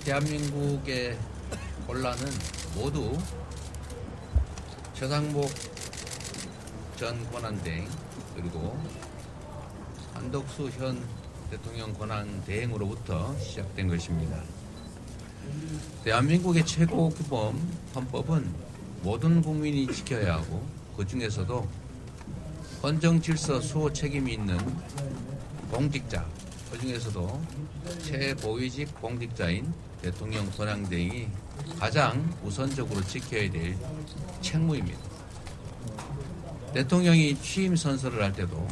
대한민국의 혼란은 모두 최상목 전 권한대행 그리고 한덕수 현 대통령 권한대행으로부터 시작된 것입니다. 대한민국의 최고 규범 헌법은 모든 국민이 지켜야 하고 그 중에서도 헌정 질서 수호 책임이 있는 공직자, 그 중에서도 최고위직 공직자인 대통령 권한대행이 가장 우선적으로 지켜야 될 책무입니다. 대통령이 취임 선서를 할 때도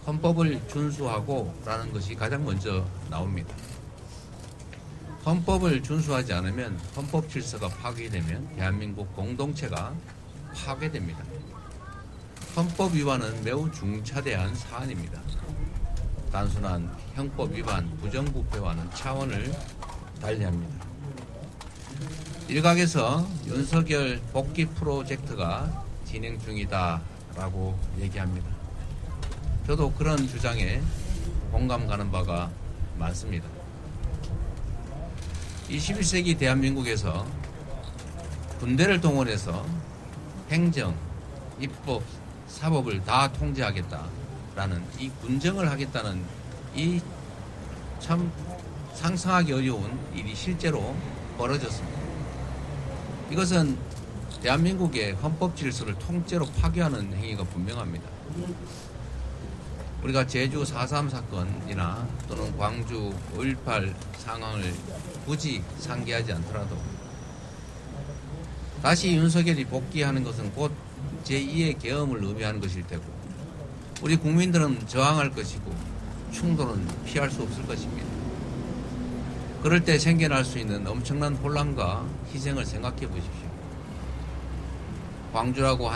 헌법을 준수하고 라는 것이 가장 먼저 나옵니다. 헌법을 준수하지 않으면 헌법 질서가 파괴되면 대한민국 공동체가 파괴됩니다. 헌법 위반은 매우 중차대한 사안입니다. 단순한 형법 위반, 부정부패와는 차원을 달리합니다. 일각에서 윤석열 복귀 프로젝트가 진행 중이다라고 얘기합니다. 저도 그런 주장에 공감 가는 바가 많습니다. 21세기 대한민국에서 군대를 동원해서 행정, 입법, 사법을 다 통제하겠다라는 이 군정을 하겠다는 이 참 상상하기 어려운 일이 실제로 벌어졌습니다. 이것은 대한민국의 헌법 질서를 통째로 파괴하는 행위가 분명합니다. 우리가 제주 4.3 사건이나 또는 광주 5.18 상황을 굳이 상기하지 않더라도 다시 윤석열이 복귀하는 것은 곧 제2의 계엄을 의미하는 것일 테고 우리 국민들은 저항할 것이고 충돌은 피할 수 없을 것입니다. 그럴 때 생겨날 수 있는 엄청난 혼란과 희생을 생각해 보십시오. 광주라는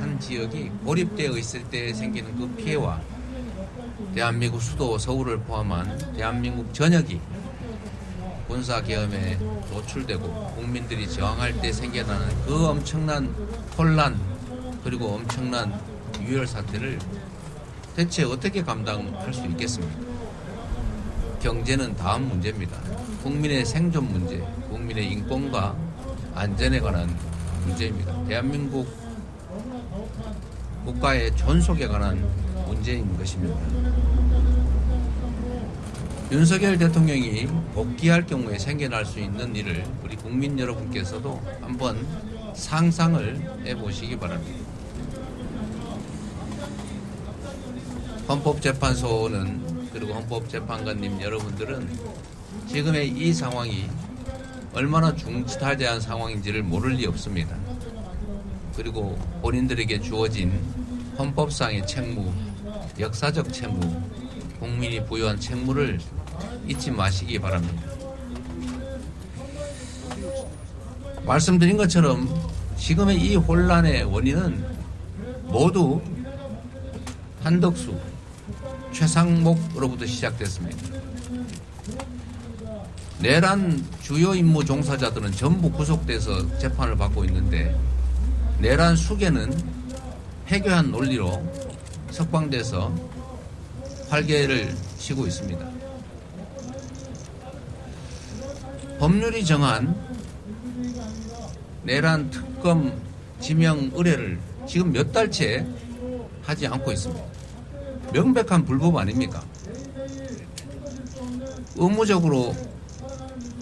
한 지역이 고립되어 있을 때 생기는 그 피해와 대한민국 수도 서울을 포함한 대한민국 전역이 군사계엄에 노출되고 국민들이 저항할 때 생겨나는 그 엄청난 혼란 그리고 엄청난 유혈 사태를 대체 어떻게 감당할 수 있겠습니까? 경제는 다음 문제입니다. 국민의 생존 문제, 국민의 인권과 안전에 관한 문제입니다. 대한민국 국가의 존속에 관한 문제인 것입니다. 윤석열 대통령이 복귀할 경우에 생겨날 수 있는 일을 우리 국민 여러분께서도 한번 상상을 해보시기 바랍니다. 헌법재판소는 그리고 헌법재판관님 여러분들은 지금의 이 상황이 얼마나 중차대한 상황인지를 모를 리 없습니다. 그리고 본인들에게 주어진 헌법상의 책무, 역사적 책무, 국민이 부여한 책무를 잊지 마시기 바랍니다. 말씀드린 것처럼 지금의 이 혼란의 원인은 모두 한덕수, 최상목으로부터 시작됐습니다. 내란 주요 임무 종사자들은 전부 구속돼서 재판을 받고 있는데 내란 수괴는 해교한 논리로 석방돼서 활개를 치고 있습니다. 법률이 정한 내란 특검 지명 의뢰를 지금 몇 달째 하지 않고 있습니다. 명백한 불법 아닙니까? 의무적으로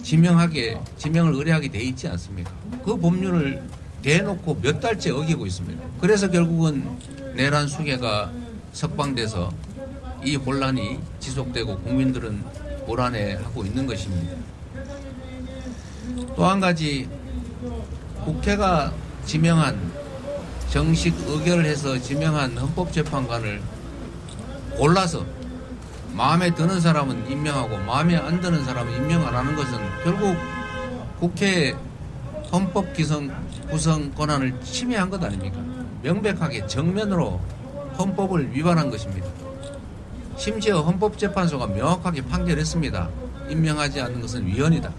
지명을 의뢰하게 돼 있지 않습니까? 그 법률을 대놓고 몇 달째 어기고 있습니다. 그래서 결국은 내란 수괴가 석방돼서 이 혼란이 지속되고 국민들은 불안해하고 있는 것입니다. 또 한 가지 국회가 지명한 정식 의결을 해서 지명한 헌법재판관을 골라서 마음에 드는 사람은 임명하고 마음에 안 드는 사람은 임명 안 하는 것은 결국 국회의 헌법 구성 권한을 침해한 것 아닙니까? 명백하게 정면으로 헌법을 위반한 것입니다. 심지어 헌법재판소가 명확하게 판결했습니다. 임명하지 않는 것은 위헌이다.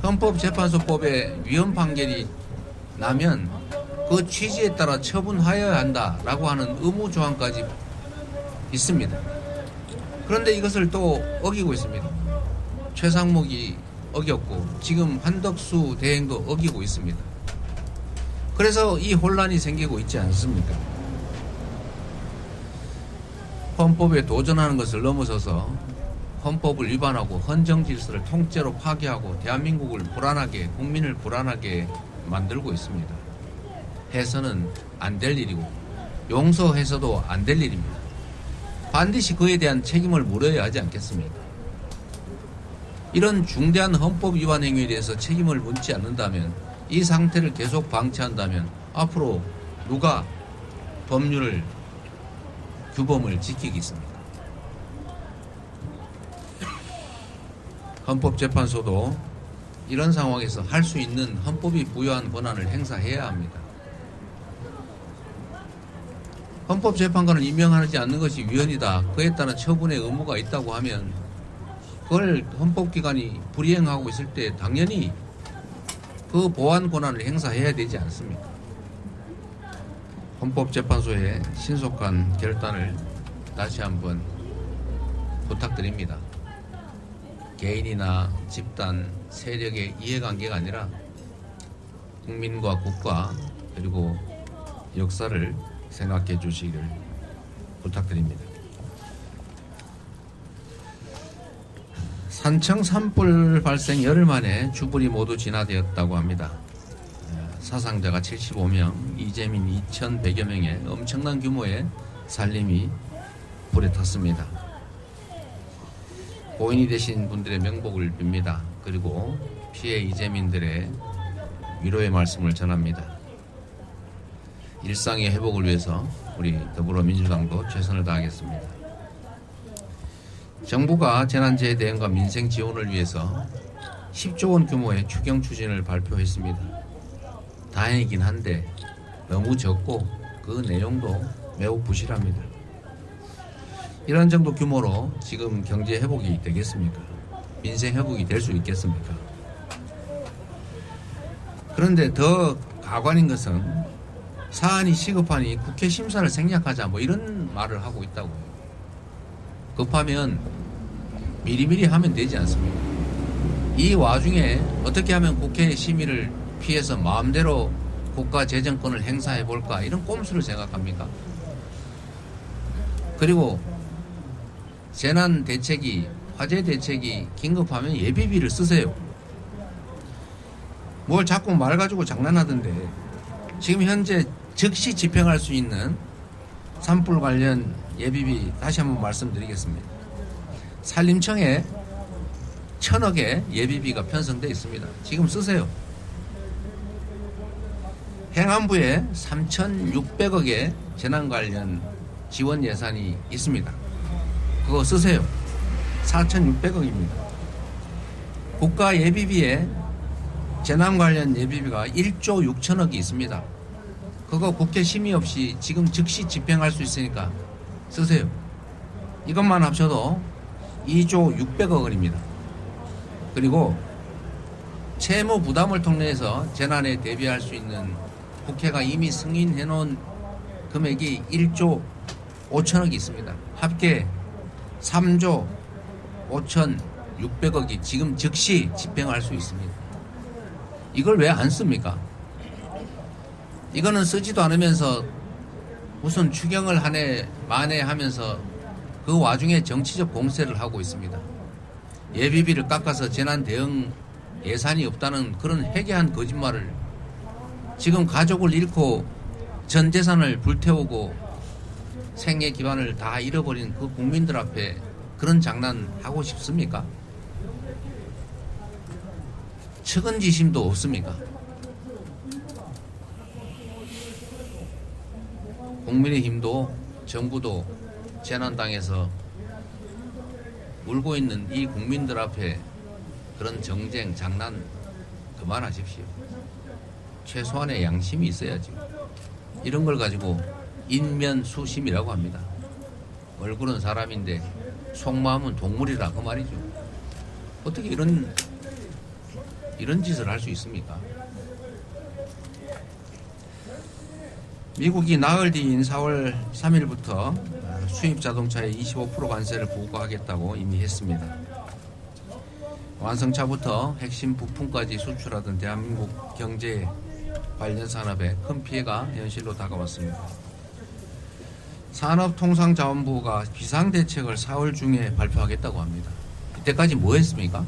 헌법재판소법에 위헌 판결이 나면 그 취지에 따라 처분하여야 한다라고 하는 의무 조항까지 있습니다. 그런데 이것을 또 어기고 있습니다. 최상목이 어겼고 지금 한덕수 대행도 어기고 있습니다. 그래서 이 혼란이 생기고 있지 않습니까? 헌법에 도전하는 것을 넘어서서 헌법을 위반하고 헌정 질서를 통째로 파괴하고 대한민국을 불안하게, 국민을 불안하게 만들고 있습니다. 해서는 안 될 일이고 용서해서도 안 될 일입니다. 반드시 그에 대한 책임을 물어야 하지 않겠습니까? 이런 중대한 헌법 위반 행위에 대해서 책임을 묻지 않는다면, 이 상태를 계속 방치한다면 앞으로 누가 법률을, 규범을 지키겠습니까? 헌법재판소도 이런 상황에서 할 수 있는 헌법이 부여한 권한을 행사해야 합니다. 헌법재판관을 임명하지 않는 것이 위헌이다, 그에 따른 처분의 의무가 있다고 하면 그걸 헌법기관이 불이행하고 있을 때 당연히 그 보완 권한을 행사해야 되지 않습니까? 헌법재판소의 신속한 결단을 다시 한번 부탁드립니다. 개인이나 집단, 세력의 이해관계가 아니라 국민과 국가 그리고 역사를 생각해 주시기를 부탁드립니다. 산청 산불 발생 열흘 만에 주불이 모두 진화되었다고 합니다. 사상자가 75명, 이재민 2,100여 명의 엄청난 규모의 살림이 불에 탔습니다. 고인이 되신 분들의 명복을 빕니다. 그리고 피해 이재민들의 위로의 말씀을 전합니다. 일상의 회복을 위해서 우리 더불어민주당도 최선을 다하겠습니다. 정부가 재난재해 대응과 민생 지원을 위해서 10조 원 규모의 추경 추진을 발표했습니다. 다행이긴 한데 너무 적고 그 내용도 매우 부실합니다. 이런 정도 규모로 지금 경제 회복이 되겠습니까? 민생 회복이 될 수 있겠습니까? 그런데 더 가관인 것은 사안이 시급하니 국회 심사를 생략하자 뭐 이런 말을 하고 있다고요. 급하면 미리미리 하면 되지 않습니까? 이 와중에 어떻게 하면 국회 심의를 피해서 마음대로 국가 재정권을 행사해 볼까, 이런 꼼수를 생각합니까? 그리고 재난 대책이, 화재 대책이 긴급하면 예비비를 쓰세요. 뭘 자꾸 말 가지고 장난하던데, 지금 현재 즉시 집행할 수 있는 산불 관련 예비비 다시 한번 말씀드리겠습니다. 산림청에 1,000억의 예비비가 편성되어 있습니다. 지금 쓰세요. 행안부에 3,600억의 재난 관련 지원 예산이 있습니다. 그거 쓰세요. 4,600억입니다. 국가 예비비에 재난 관련 예비비가 1조 6천억이 있습니다. 그거 국회 심의 없이 지금 즉시 집행할 수 있으니까 쓰세요. 이것만 합쳐도 2조 600억 원입니다. 그리고 채무 부담을 통해서 재난에 대비할 수 있는 국회가 이미 승인해 놓은 금액이 1조 5천억이 있습니다. 합계 3조 5,600억이 지금 즉시 집행할 수 있습니다. 이걸 왜 안 씁니까? 이거는 쓰지도 않으면서 무슨 추경을 한 해 만에 하면서 그 와중에 정치적 공세를 하고 있습니다. 예비비를 깎아서 재난 대응 예산이 없다는 그런 회개한 거짓말을, 지금 가족을 잃고 전 재산을 불태우고 생애 기반을 다 잃어버린 그 국민들 앞에 그런 장난 하고 싶습니까? 측은지심도 없습니까? 국민의힘도 정부도 재난당해서 울고 있는 이 국민들 앞에 그런 정쟁, 장난 그만하십시오. 최소한의 양심이 있어야지. 이런 걸 가지고 인면수심이라고 합니다. 얼굴은 사람인데 속마음은 동물이라 그 말이죠. 어떻게 이런 짓을 할 수 있습니까? 미국이 나흘 뒤인 4월 3일부터 수입 자동차에 25% 관세를 부과하겠다고 이미 했습니다. 완성차부터 핵심 부품까지 수출하던 대한민국 경제 관련 산업에 큰 피해가 현실로 다가왔습니다. 산업통상자원부가 비상대책을 4월 중에 발표하겠다고 합니다. 이때까지 뭐 했습니까?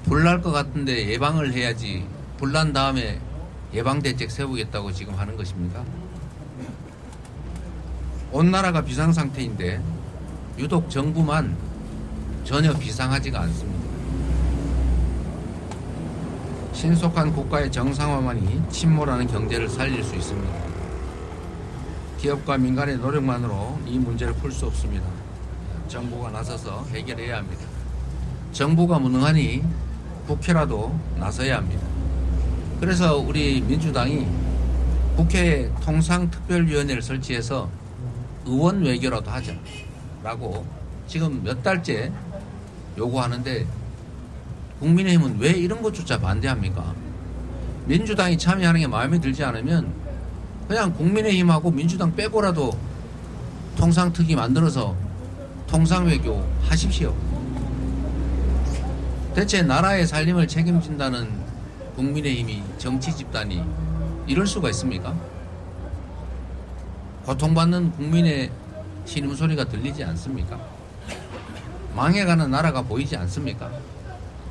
불날 것 같은데 예방을 해야지, 불난 다음에 예방대책 세우겠다고 지금 하는 것입니다. 온 나라가 비상상태인데 유독 정부만 전혀 비상하지가 않습니다. 신속한 국가의 정상화만이 침몰하는 경제를 살릴 수 있습니다. 기업과 민간의 노력만으로 이 문제를 풀 수 없습니다. 정부가 나서서 해결해야 합니다. 정부가 무능하니 국회라도 나서야 합니다. 그래서 우리 민주당이 국회에 통상특별위원회를 설치해서 의원 외교라도 하자라고 지금 몇 달째 요구하는데 국민의힘은 왜 이런 것조차 반대합니까? 민주당이 참여하는 게 마음에 들지 않으면 그냥 국민의힘하고 민주당 빼고라도 통상특위 만들어서 통상외교 하십시오. 대체 나라의 살림을 책임진다는 국민의힘이 정치 집단이 이럴 수가 있습니까? 고통받는 국민의 신음소리가 들리지 않습니까? 망해가는 나라가 보이지 않습니까?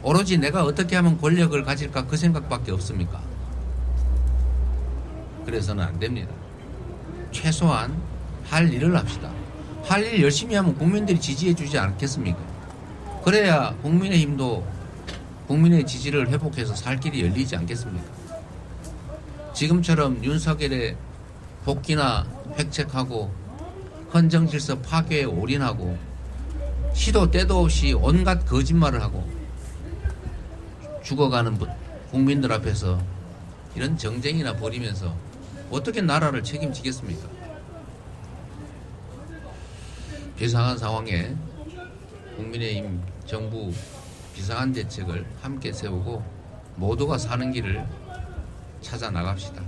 오로지 내가 어떻게 하면 권력을 가질까 그 생각밖에 없습니까? 그래서는 안 됩니다. 최소한 할 일을 합시다. 할 일 열심히 하면 국민들이 지지해 주지 않겠습니까? 그래야 국민의힘도 국민의 지지를 회복해서 살 길이 열리지 않겠습니까? 지금처럼 윤석열의 복귀나 획책하고 헌정질서 파괴에 올인하고 시도 때도 없이 온갖 거짓말을 하고 죽어가는 국민들 앞에서 이런 정쟁이나 벌이면서 어떻게 나라를 책임지겠습니까? 비상한 상황에 국민의힘 정부 비상한 대책을 함께 세우고 모두가 사는 길을 찾아 나갑시다.